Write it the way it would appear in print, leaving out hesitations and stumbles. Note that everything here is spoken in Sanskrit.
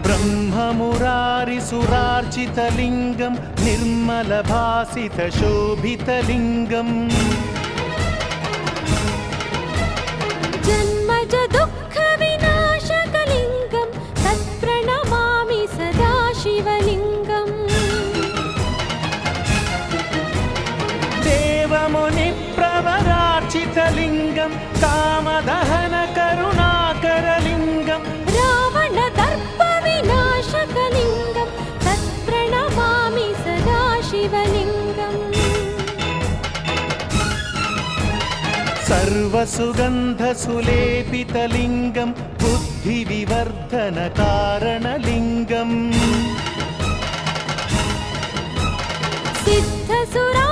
ब्रह्ममुरारिसुरार्चितलिङ्गं निर्मलभासितशोभितलिङ्गम् जन्मज दुःखविनाशकलिङ्गं तत्प्रणमामि सदा शिवलिङ्गम् देवमुनिप्रवरार्चितलिङ्गं कामदहनकरुणाकरलिङ्गं रावणदर्पविनाशकलिङ्गं तत्प्रणमामि सदा शिवलिङ्गम् सर्वसुगन्धसुलेपितलिङ्गं बुद्धिविवर्धनकारणलिङ्गम् सिद्धसुरा